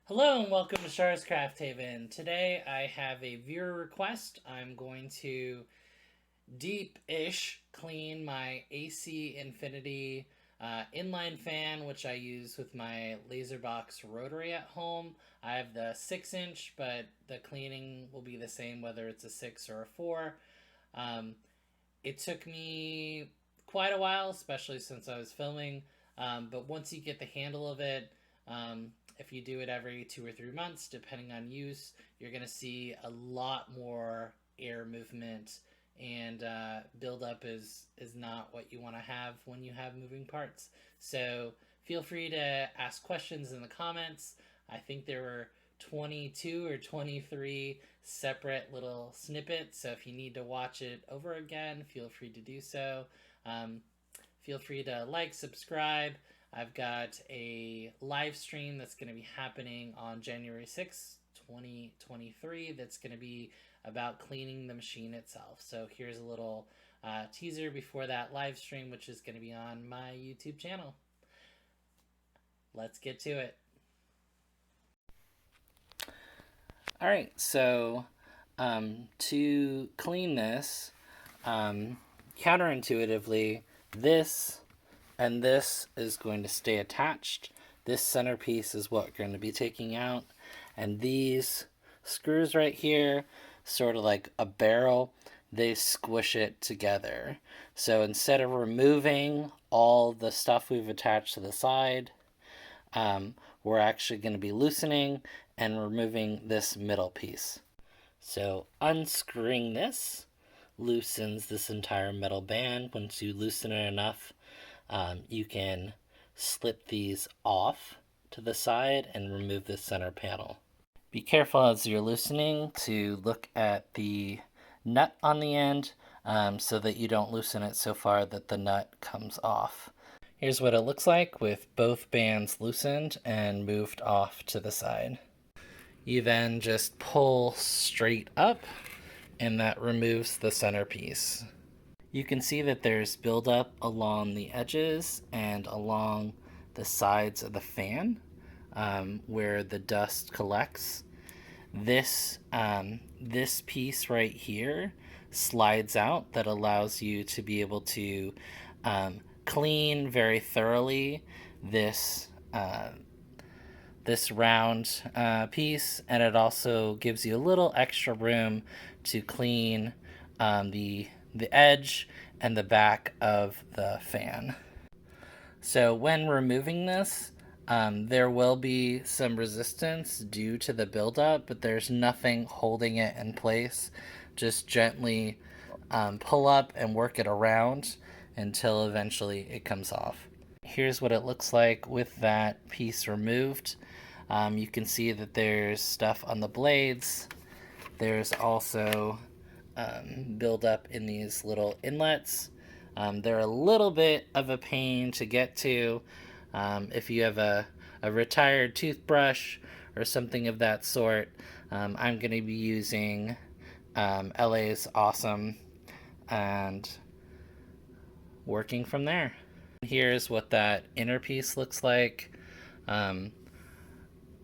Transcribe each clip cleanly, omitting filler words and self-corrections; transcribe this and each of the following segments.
Hello and welcome to Shar's Craft Haven. Today I have a viewer request. I'm going to deep-ish clean my AC Infinity inline fan, which I use with my Laserbox Rotary at home. I have the 6-inch, but the cleaning will be the same whether it's a 6 or a 4. Um, it took me quite a while, especially since I was filming, but once you get the handle of it, if you do it every 2 or 3 months, depending on use, you're going to see a lot more air movement, and buildup is not what you want to have when you have moving parts. So feel free to ask questions in the comments. I think there were 22 or 23 separate little snippets, so if you need to watch it over again, feel free to do so. Feel free to like, subscribe. I've got a live stream that's going to be happening on January 6th, 2023, that's going to be about cleaning the machine itself. So here's a little teaser before that live stream, which is going to be on my YouTube channel. Let's get to it. All right, so to clean this, counterintuitively, this and this is going to stay attached. This centerpiece is what we're going to be taking out, and these screws right here, sort of like a barrel, they squish it together. So instead of removing all the stuff we've attached to the side, we're actually going to be loosening and removing this middle piece. So unscrewing this loosens this entire metal band. Once you loosen it enough, you can slip these off to the side and remove the center panel. Be careful as you're loosening to look at the nut on the end, so that you don't loosen it so far that the nut comes off. Here's what it looks like with both bands loosened and moved off to the side. You then just pull straight up, and that removes the centerpiece. You can see that there's buildup along the edges and along the sides of the fan, where the dust collects. This piece right here slides out, that allows you to be able to clean very thoroughly this round piece, and it also gives you a little extra room to clean the edge and the back of the fan. So when removing this, there will be some resistance due to the buildup, but there's nothing holding it in place. Just gently pull up and work it around until eventually it comes off. Here's what it looks like with that piece removed. You can see that there's stuff on the blades. There's also buildup in these little inlets. They're a little bit of a pain to get to. If you have a retired toothbrush or something of that sort, I'm going to be using LA's Awesome and working from there. Here's what that inner piece looks like.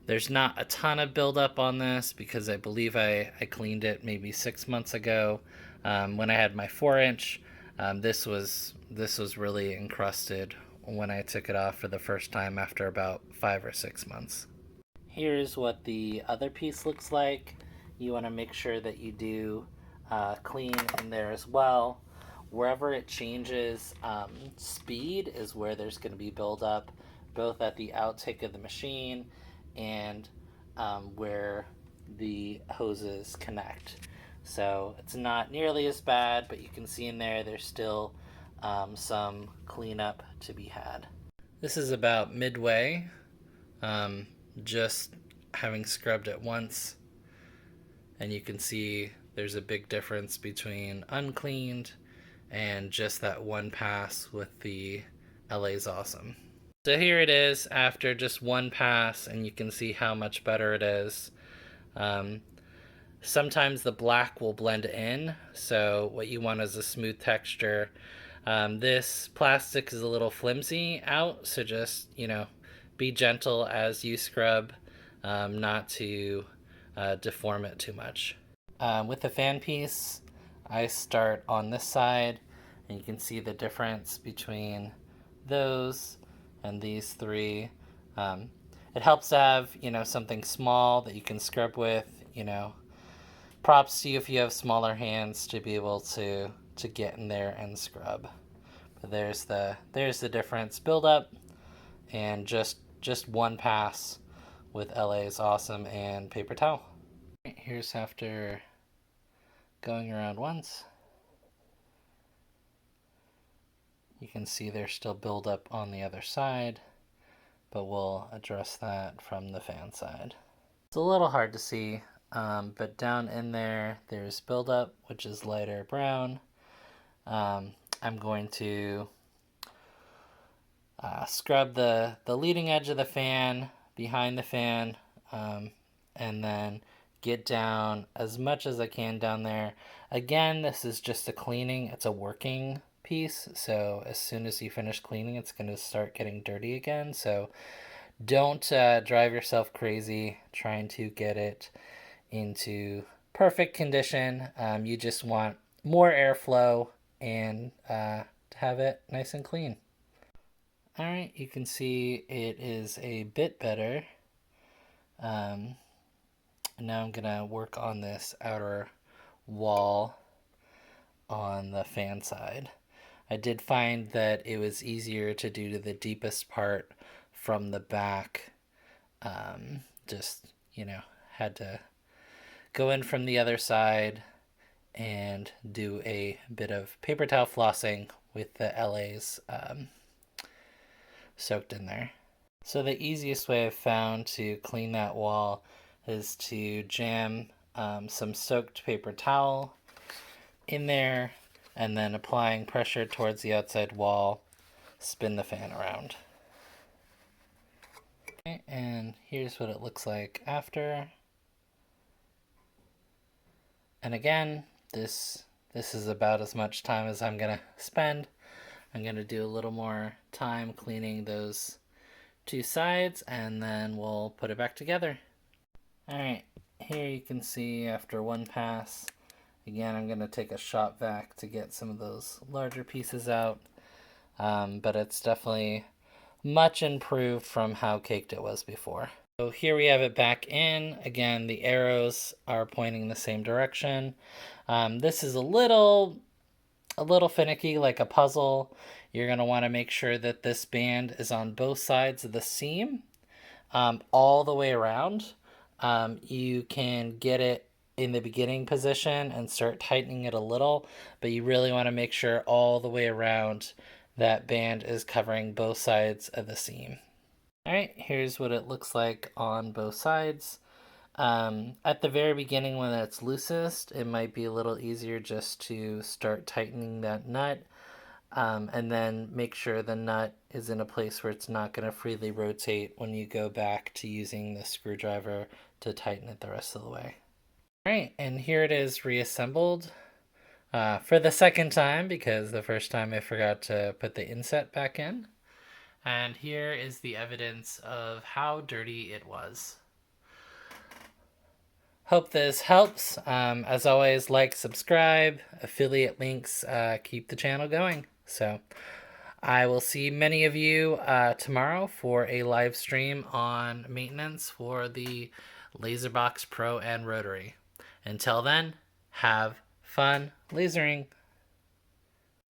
There's not a ton of buildup on this because I believe I cleaned it maybe 6 months ago when I had my 4-inch. This was really encrusted when I took it off for the first time after about 5 or 6 months. Here's what the other piece looks like. You want to make sure that you do clean in there as well. Wherever it changes speed is where there's going to be buildup, both at the outtake of the machine and where the hoses connect. So it's not nearly as bad, but you can see in there there's still some cleanup to be had. This is about midway, just having scrubbed it once, and you can see there's a big difference between uncleaned and just that one pass with the LA's Awesome. So here it is after just one pass, and you can see how much better it is. Sometimes the black will blend in, so what you want is a smooth texture. This plastic is a little flimsy out, so just, be gentle as you scrub not to deform it too much. With the fan piece, I start on this side, and you can see the difference between those and these three. It helps to have, something small that you can scrub with, props to you if you have smaller hands to be able to get in there and scrub. But there's the difference. Build up, and just one pass with LA's Awesome and paper towel. Here's after going around once. You can see there's still buildup on the other side, but we'll address that from the fan side. It's a little hard to see, but down in there, there's buildup, which is lighter brown. I'm going to scrub the leading edge of the fan, behind the fan, and then get down as much as I can down there. Again, this is just a cleaning, it's a working piece, so as soon as you finish cleaning, it's going to start getting dirty again. So don't drive yourself crazy trying to get it into perfect condition. You just want more airflow and to have it nice and clean. All right, you can see it is a bit better. Now I'm gonna work on this outer wall on the fan side. I did find that it was easier to do to the deepest part from the back. Just, had to go in from the other side and do a bit of paper towel flossing with the LA's soaked in there. So the easiest way I've found to clean that wall is to jam some soaked paper towel in there, and then applying pressure towards the outside wall, spin the fan around. Okay, and here's what it looks like after. And again, this is about as much time as I'm gonna spend. I'm gonna do a little more time cleaning those two sides, and then we'll put it back together. All right, here you can see after one pass, again, I'm gonna take a shop vac to get some of those larger pieces out, but it's definitely much improved from how caked it was before. So here we have it back in. Again, the arrows are pointing the same direction. This is a little finicky, like a puzzle. You're going to want to make sure that this band is on both sides of the seam, all the way around. You can get it in the beginning position and start tightening it a little, but you really want to make sure all the way around that band is covering both sides of the seam. All right, here's what it looks like on both sides. At the very beginning, when it's loosest, it might be a little easier just to start tightening that nut, and then make sure the nut is in a place where it's not going to freely rotate when you go back to using the screwdriver to tighten it the rest of the way. All right, and here it is reassembled for the second time, because the first time I forgot to put the inset back in. And here is the evidence of how dirty it was. Hope this helps. As always, like, subscribe, affiliate links keep the channel going. So I will see many of you tomorrow for a live stream on maintenance for the Laserbox Pro and Rotary. Until then, have fun lasering.